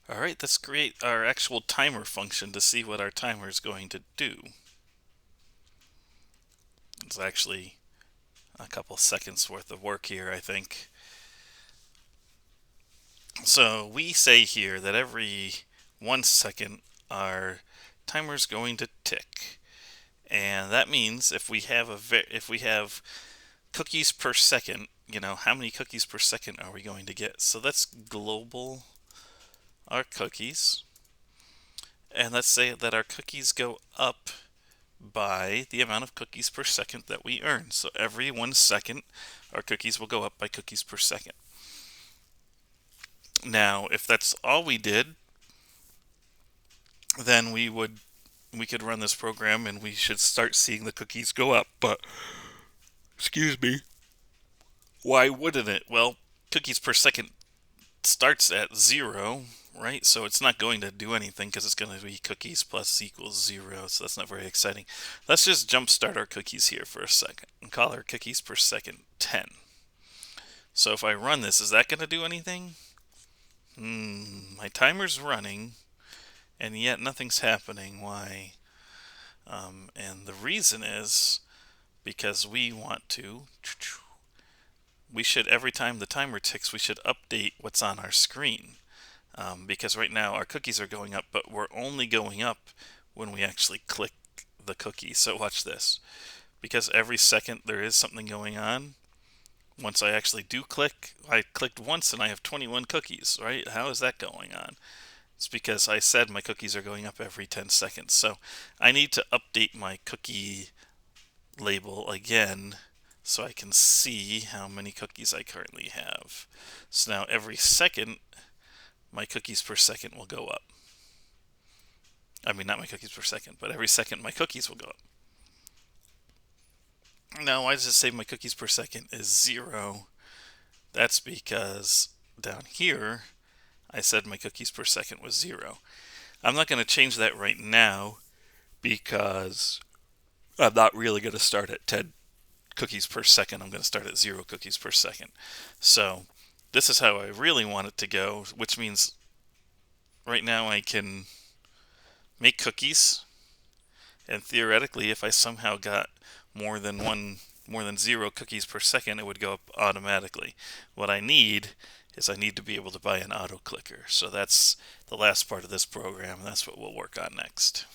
All right, let's create our actual timer function to see what our timer is going to do. It's actually a couple seconds worth of work here, I think. So we say here that every 1 second our timer is going to tick. And that means if we have cookies per second, how many cookies per second are we going to get? So let's global our cookies. And let's say that our cookies go up by the amount of cookies per second that we earn. So every 1 second, our cookies will go up by cookies per second. Now, if that's all we did, then we could run this program and we should start seeing the cookies go up. But excuse me, why wouldn't it? Well, cookies per second starts at 0, right? So it's not going to do anything because it's going to be cookies plus equals 0. So that's not very exciting. Let's just jumpstart our cookies here for a second and call our cookies per second 10. So if I run this, is that going to do anything? My timer's running, and yet nothing's happening. Why? And the reason is because we should, every time the timer ticks, we should update what's on our screen. Because right now our cookies are going up, but we're only going up when we actually click the cookie. So watch this. Because every second there is something going on, once I actually do click, I clicked once and I have 21 cookies, right? How is that going on? It's because I said my cookies are going up every 10 seconds. So I need to update my cookie label again so I can see how many cookies I currently have. So now every second, my cookies per second will go up. I mean, not my cookies per second, but every second my cookies will go up. Now, why does it say my cookies per second is 0? That's because down here, I said my cookies per second was 0. I'm not going to change that right now because I'm not really going to start at 10 cookies per second. I'm going to start at 0 cookies per second. So this is how I really want it to go, which means right now I can make cookies, and theoretically, if I somehow got more than 0 cookies per second, it would go up automatically. What I need is I need to be able to buy an auto clicker. So that's the last part of this program, and that's what we'll work on next.